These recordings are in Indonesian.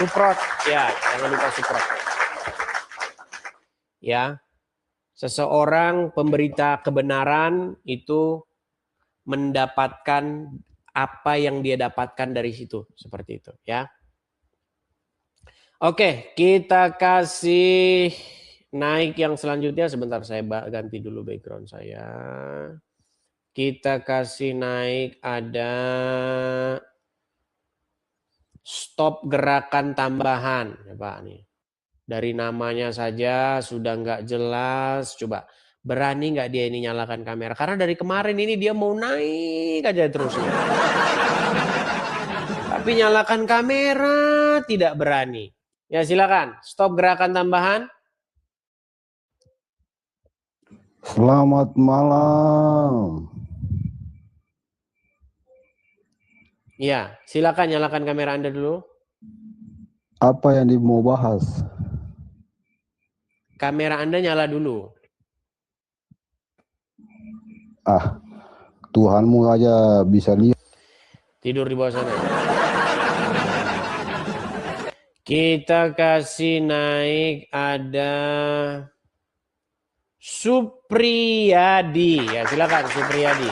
Suprot, ya, jangan lupa suprot. Ya, seseorang pemberita kebenaran itu mendapatkan apa yang dia dapatkan dari situ, seperti itu, ya. Oke, kita kasih naik yang selanjutnya. Sebentar, saya ganti dulu background saya. Kita kasih naik ada stop gerakan tambahan, ya Pak nih. Dari namanya saja sudah nggak jelas. Coba berani nggak dia ini nyalakan kamera? Karena dari kemarin ini dia mau naik aja terus. Tapi nyalakan kamera tidak berani. Ya silakan, stop gerakan tambahan. Selamat malam. Ya, silakan nyalakan kamera Anda dulu. Apa yang mau bahas? Kamera Anda nyala dulu. Ah, Tuhanmu aja bisa lihat. Tidur di bawah sana. Kita kasih naik ada Supriyadi. Ya, silakan Supriyadi.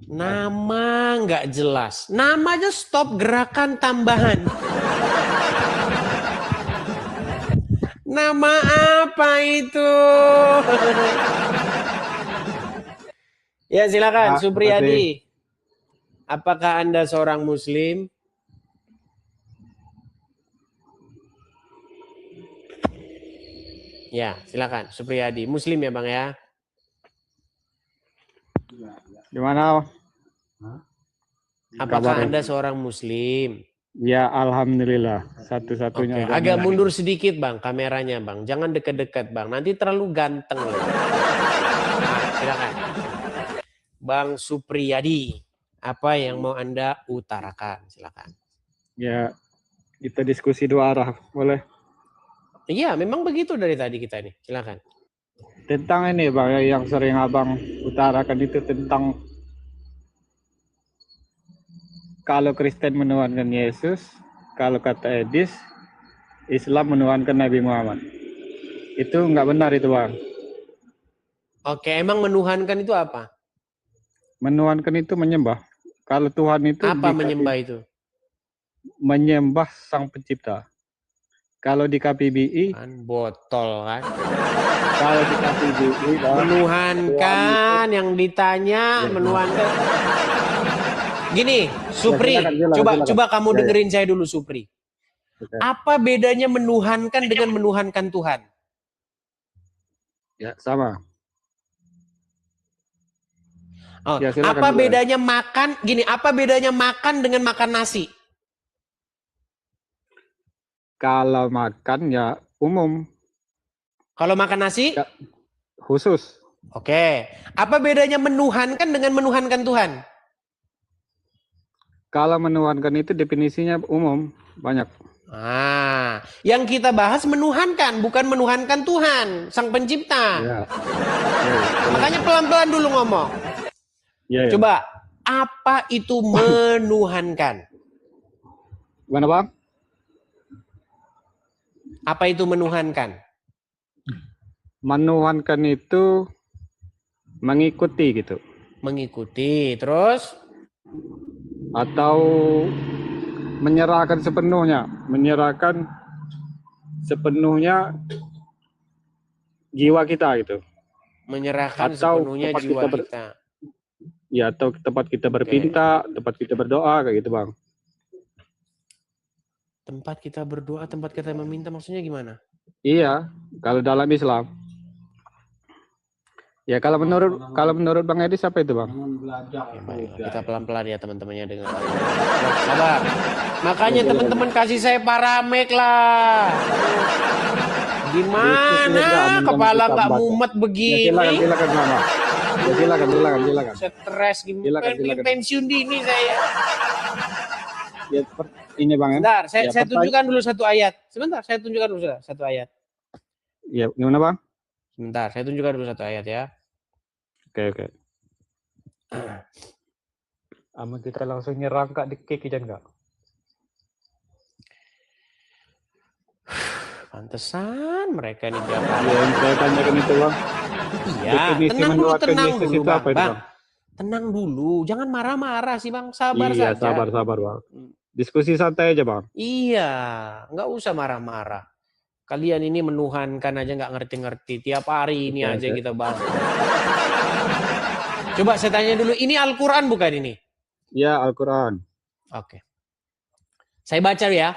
Nama nggak jelas. Nama aja stop gerakan tambahan. Nama apa itu? Ya silakan Supriyadi. Apakah Anda seorang Muslim? Ya silakan Supriyadi. Muslim ya Bang ya? Gimana? Apakah Anda seorang Muslim? Ya, alhamdulillah. Satu-satunya. Oke, agak mundur sedikit Bang kameranya Bang. Jangan dekat-dekat Bang. Nanti terlalu ganteng loh. Nah, silakan. Bang Supriyadi, apa yang mau Anda utarakan? Silakan. Ya, kita diskusi dua arah, boleh? Iya, memang begitu dari tadi kita nih. Silakan. Tentang ini Bang, yang sering Abang utarakan itu tentang kalau Kristen menuhankan Yesus, kalau kata Edis, Islam menuhankan Nabi Muhammad. Itu nggak benar itu Bang. Oke, emang menuhankan itu apa? Menuhankan itu menyembah. Kalau Tuhan itu apa menyembah itu? Menyembah Sang Pencipta. Kalau di KPBI kan botol kan. Kalau di KPBI menuhankan yang ditanya menuhankan. Gini, Supri, coba kamu dengerin saya dulu Supri. Apa bedanya menuhankan dengan menuhankan Tuhan? Ya, sama. Oh, ya, apa bedanya makan? Gini, apa bedanya makan dengan makan nasi? Kalau makan ya umum. Kalau makan nasi? Ya, khusus. Oke. Apa bedanya menuhankan dengan menuhankan Tuhan? Kalau menuhankan itu definisinya umum, banyak. Ah, yang kita bahas menuhankan, bukan menuhankan Tuhan, Sang Pencipta. Ya. Makanya pelan-pelan dulu ngomong. Ya. Coba, apa itu menuhankan? Gimana Bang? Apa itu menuhankan? Menuhankan itu mengikuti gitu. Mengikuti, terus? Atau menyerahkan sepenuhnya. Menyerahkan sepenuhnya jiwa kita gitu. Menyerahkan atau sepenuhnya jiwa kita. Ya, atau tempat kita berpinta, tempat kita berdoa, kayak gitu Bang. Tempat kita berdoa, tempat kita meminta, maksudnya gimana? Iya, kalau dalam Islam. Ya kalau menurut Bang Edi siapa itu Bang? Ya, baik. Kita pelan-pelan ya teman-temannya dengan sabar. Makanya teman-teman kasih saya paramek lah. Gimana kepala nggak mumet begini? Ya, silakan Mama. Ya, silakan. Stres gimana? Pensiun dini saya. Ya, ini Bang. Sebentar, saya tunjukkan dulu satu ayat. Sebentar, saya tunjukkan dulu satu ayat. Ya, gimana Bang? Sebentar, saya tunjukkan dulu satu ayat ya. Oke. Ama kita langsung nyerang Kak di kiki dan Kak. Pantesan mereka nih Jakarta. Ya, yang saya tanyakan itu bang. Iya, Definisi tenang dulu, menularkan tenang Yesus dulu itu bang. apa itu, Bang, Bang? tenang dulu, jangan marah-marah sih bang, sabar Iya, saja. sabar bang. Diskusi santai aja bang. Iya, nggak usah marah-marah. Kalian ini menuhankan aja nggak ngerti-ngerti. Tiap hari ini aja kita bahas. Coba saya tanya dulu, ini Al-Quran bukan ini? Ya, Al-Quran. Oke. Saya baca ya.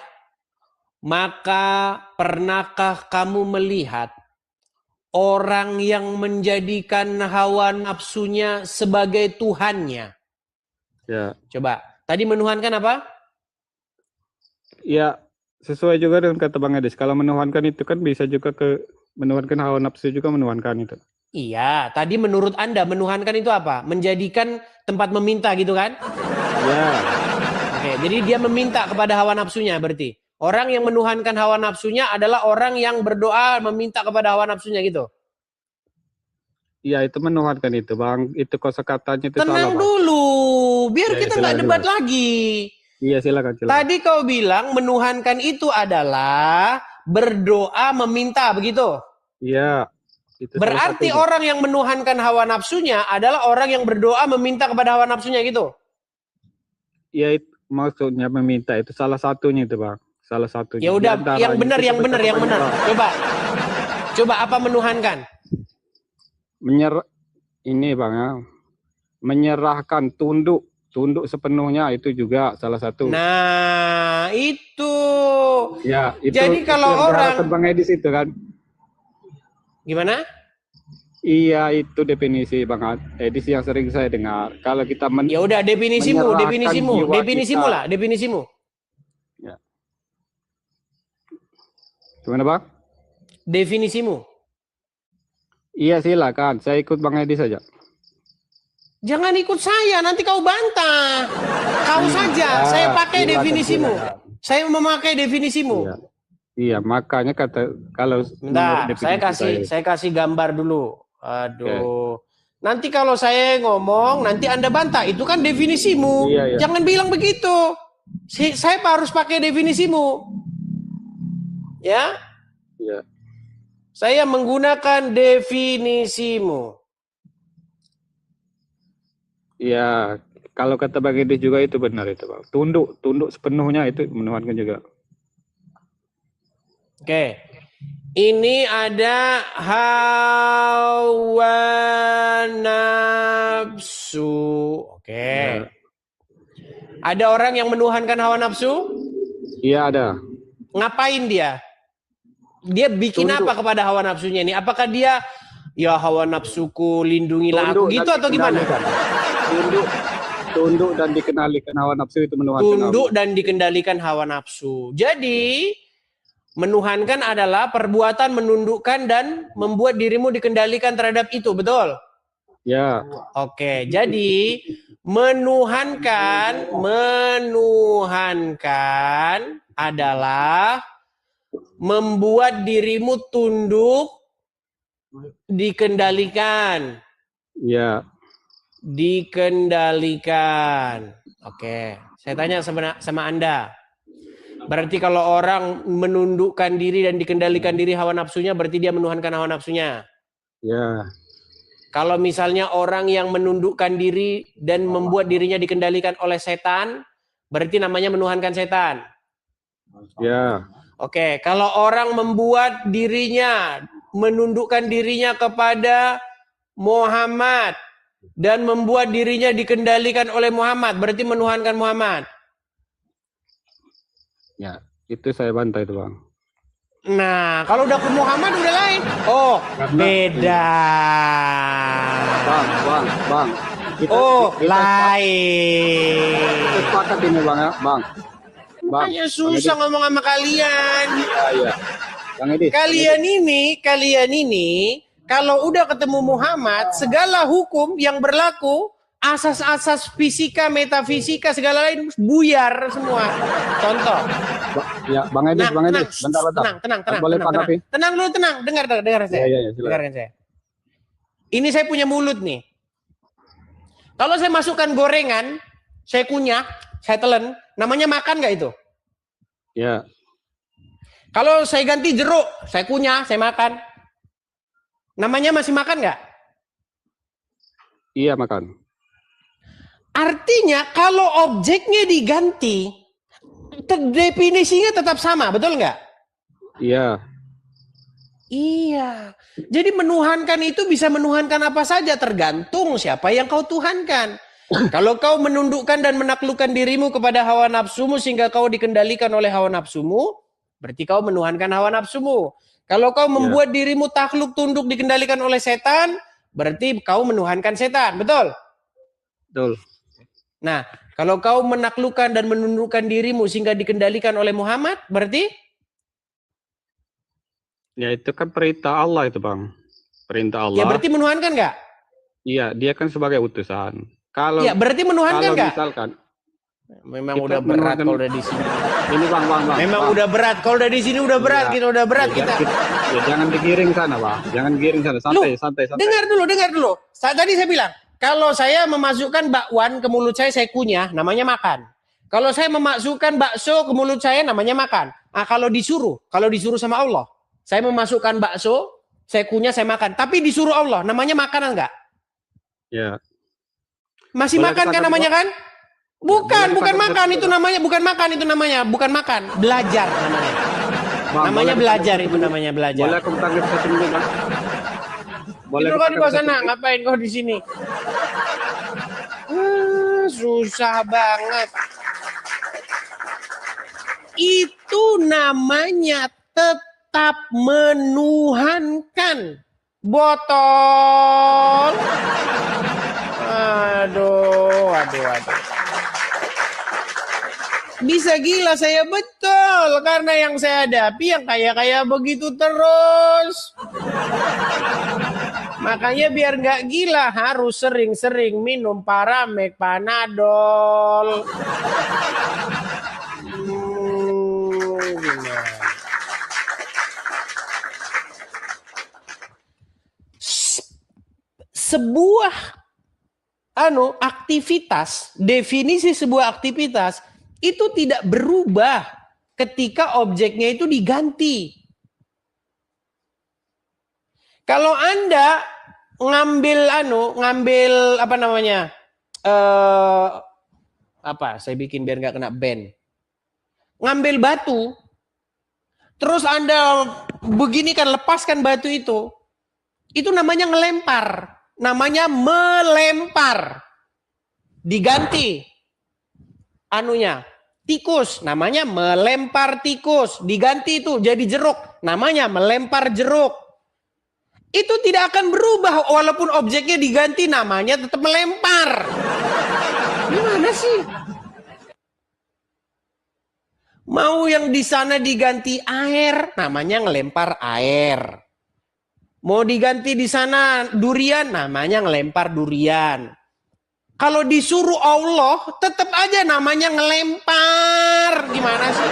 Maka pernahkah kamu melihat orang yang menjadikan hawa nafsunya sebagai Tuhannya? Ya. Coba, tadi menuhankan apa? Ya, sesuai juga dengan kata Bang Edis. Kalau menuhankan itu kan bisa juga menuhankan hawa nafsu juga menuhankan itu. Iya, tadi menurut Anda menuhankan itu apa? Menjadikan tempat meminta gitu kan? Ya. Oke, jadi dia meminta kepada hawa nafsunya berarti. Orang yang menuhankan hawa nafsunya adalah orang yang berdoa meminta kepada hawa nafsunya gitu. Iya, itu menuhankan itu, Bang. Itu kosakatanya itu Tenang salah, Bang. dulu, biar Ya, kita nggak debat silakan. lagi. Iya, silakan. Tadi kau bilang menuhankan itu adalah berdoa meminta, begitu? Iya. Itu Berarti orang yang menuhankan hawa nafsunya adalah orang yang berdoa meminta kepada hawa nafsunya gitu? Iya, maksudnya meminta itu salah satunya itu, Bang. Salah satunya. Ya udah, yang benar. Coba apa menuhankan? Ini Bang ya. Menyerahkan, tunduk sepenuhnya itu juga salah satu. Nah, itu. Ya, itu. Jadi kalau itu orang Bang Edis itu kan. Gimana? Iya, itu definisi Bang Edis yang sering saya dengar. Kalau kita ya udah definisimu lah. Ya. Gimana Bang? Definisimu. Iya silakan, saya ikut Bang Edis saja. Jangan ikut saya, nanti kau bantah. Kau saja, saya pakai definisimu. Saya memakai definisimu. Iya, makanya kalau bentar, saya kasih gambar dulu. Aduh. Nanti kalau saya ngomong, nanti Anda bantah. Itu kan definisimu. Iya. Jangan bilang begitu. Saya harus pakai definisimu. Ya? Iya. Saya menggunakan definisimu. Iya, kalau kata Bang Edis juga itu benar itu, Bang. Tunduk sepenuhnya itu menuhankan juga. Oke. Ini ada hawa nafsu. Oke. Ya. Ada orang yang menuhankan hawa nafsu? Iya, ada. Ngapain dia? Dia bikin apa kepada hawa nafsunya ini? Apakah dia, ya hawa nafsuku lindungilah aku gitu atau gimana? Tunduk dan dikendalikan hawa nafsu itu menuhankan. Tunduk dan dikendalikan hawa nafsu. Jadi menuhankan adalah perbuatan menundukkan dan membuat dirimu dikendalikan terhadap itu, betul? Ya. Oke, jadi menuhankan adalah membuat dirimu tunduk, dikendalikan. Ya. Dikendalikan. Oke, saya tanya sama Anda. Berarti kalau orang menundukkan diri dan dikendalikan diri hawa nafsunya, berarti dia menuhankan hawa nafsunya. Ya. Kalau misalnya orang yang menundukkan diri dan membuat dirinya dikendalikan oleh setan, berarti namanya menuhankan setan. Ya. Oke, kalau orang membuat dirinya, menundukkan dirinya kepada Muhammad dan membuat dirinya dikendalikan oleh Muhammad, berarti menuhankan Muhammad. Ya, itu saya bantah itu, Bang. Nah, kalau udah ke Muhammad udah lain. Oh, beda. Bang. Lain. Kita sepakat ini, Bang ya, Bang. Makanya susah ngomong sama kalian. Iya. Bang Edis. Kalian ini kalau udah ketemu Muhammad, segala hukum yang berlaku, asas-asas fisika, metafisika, segala lain buyar semua. Contoh. Ya, Bang Edis, bentar. Tenang. Tenang dulu, dengar saya. Iya, dengarkan saya. Ini saya punya mulut nih. Kalau saya masukkan gorengan saya kunyah, saya telan, namanya makan nggak itu? Ya. Kalau saya ganti jeruk, saya kunyah, saya makan. Namanya masih makan nggak? Iya, makan. Artinya kalau objeknya diganti, definisinya tetap sama, betul nggak? Iya. Iya. Jadi menuhankan itu bisa menuhankan apa saja, tergantung siapa yang kau tuhankan. Kalau kau menundukkan dan menaklukkan dirimu kepada hawa nafsumu sehingga kau dikendalikan oleh hawa nafsumu, berarti kau menuhankan hawa nafsumu. Kalau kau membuat dirimu takluk tunduk dikendalikan oleh setan, berarti kau menuhankan setan, betul? Betul. Nah, kalau kau menaklukkan dan menundukkan dirimu sehingga dikendalikan oleh Muhammad, berarti? Ya itu kan perintah Allah itu, Bang. Perintah Allah. Ya berarti menuhankan nggak? Iya, dia kan sebagai utusan. Kalau ya berarti menuhankan nggak? Misalkan memang udah berat kalau udah di sini. Ini bang. Memang udah berat kalau udah di sini udah berat kita udah berat kita. Ya, jangan digiring sana, Bang. Jangan giring sana. Santai. Dengar dulu. Tadi saya bilang kalau saya memasukkan bakwan ke mulut saya kunyah, namanya makan. Kalau saya memasukkan bakso ke mulut saya, namanya makan. Ah, kalau disuruh sama Allah, saya memasukkan bakso, saya kunyah, saya makan. Tapi disuruh Allah, namanya makanan nggak? Ya. Masih boleh makan kan namanya kan? Bukan makan itu namanya, bukan makan, belajar namanya. Bang, namanya belajar itu namanya belajar. Boleh aku panggil 1 menit, Bang? Boleh kau di bawah sana, ngapain kau di sini? Susah banget. Itu namanya tetap menuhankan. Botol. Aduh. Bisa gila saya betul. Karena yang saya hadapi yang kayak begitu terus. Makanya biar nggak gila harus sering-sering minum Paramek, Panadol. Gimana? Sebuah aktivitas, definisi sebuah aktivitas itu tidak berubah ketika objeknya itu diganti. Kalau Anda ngambil apa namanya? Saya bikin biar nggak kena ban. Ngambil batu, terus Anda begini kan lepaskan batu itu namanya ngelempar. Namanya melempar. Diganti tikus, namanya melempar tikus. Diganti itu jadi jeruk, namanya melempar jeruk. Itu tidak akan berubah walaupun objeknya diganti, namanya tetap melempar. Gimana sih? Mau yang di sana diganti air, namanya ngelempar air. Mau diganti di sana durian, namanya ngelempar durian. Kalau disuruh Allah, tetap aja namanya ngelempar. Gimana sih?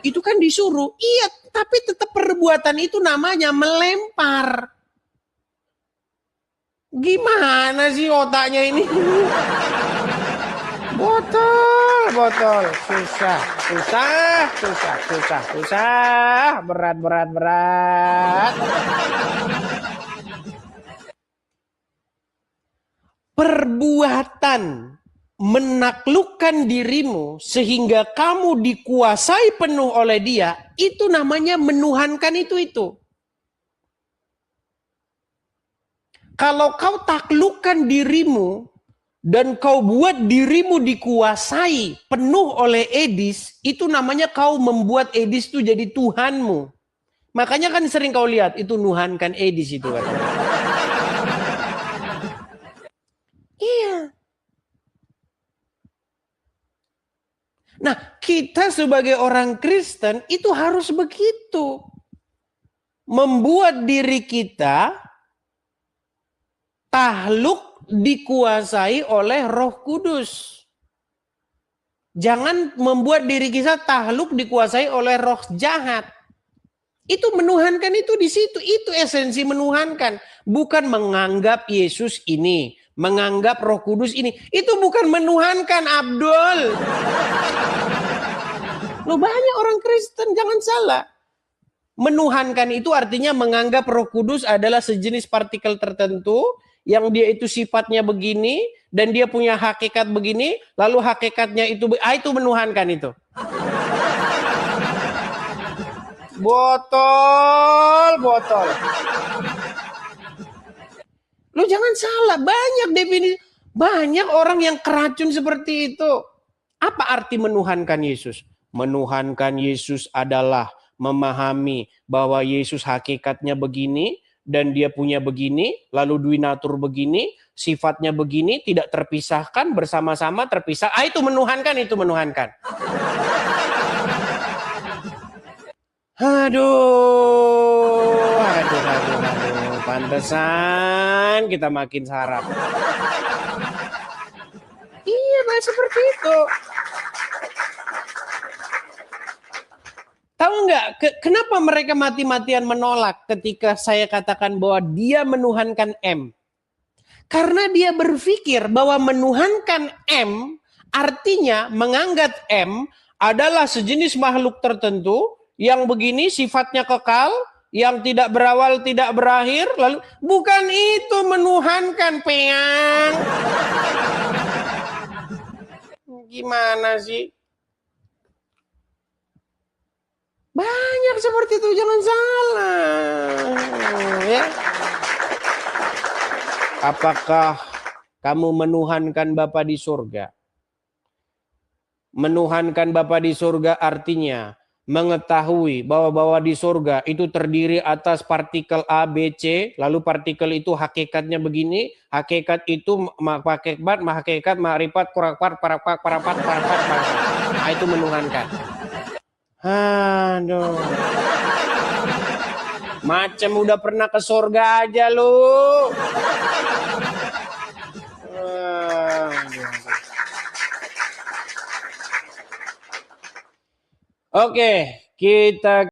Itu kan disuruh. Iya, tapi tetap perbuatan itu namanya melempar. Gimana sih otaknya ini? Botol. Susah. Berat. Perbuatan menaklukkan dirimu sehingga kamu dikuasai penuh oleh dia, itu namanya menuhankan itu. Kalau kau taklukkan dirimu dan kau buat dirimu dikuasai penuh oleh Edis, itu namanya kau membuat Edis itu jadi Tuhanmu. Makanya kan sering kau lihat itu nuhankan Edis itu katanya. Iya. Nah, kita sebagai orang Kristen itu harus begitu. Membuat diri kita tahluk dikuasai oleh Roh Kudus. Jangan membuat diri kita tahluk dikuasai oleh roh jahat. Itu menuhankan itu di situ. Itu esensi menuhankan. Bukan menganggap Yesus ini, menganggap Roh Kudus ini. Itu bukan menuhankan, Abdul. Loh, banyak orang Kristen, jangan salah. Menuhankan itu artinya menganggap Roh Kudus adalah sejenis partikel tertentu yang dia itu sifatnya begini dan dia punya hakikat begini, lalu hakikatnya itu itu menuhankan itu. Botol. Lu jangan salah, banyak definisi, banyak orang yang keracun seperti itu. Apa arti menuhankan Yesus? Menuhankan Yesus adalah memahami bahwa Yesus hakikatnya begini dan dia punya begini, lalu duinatur begini, sifatnya begini, tidak terpisahkan, bersama-sama terpisah. Itu menuhankan, itu menuhankan. Aduh. Pantesan kita makin sarap. Iya, Mas, seperti itu. Tahu nggak kenapa mereka mati-matian menolak ketika saya katakan bahwa dia menuhankan M? Karena dia berpikir bahwa menuhankan M artinya menganggap M adalah sejenis makhluk tertentu yang begini sifatnya kekal, yang tidak berawal, tidak berakhir, lalu bukan itu menuhankan, peang. Gimana sih? Banyak seperti itu, jangan salah. Ya. Apakah kamu menuhankan Bapa di surga? Menuhankan Bapa di surga artinya mengetahui bahwa di surga itu terdiri atas partikel A, B, C, lalu partikel itu hakikatnya begini, hakikat itu hakikat, ma'rifat, parapat. Nah, itu menuhankan. Aduh. Macam udah pernah ke surga aja lu. Oke, kita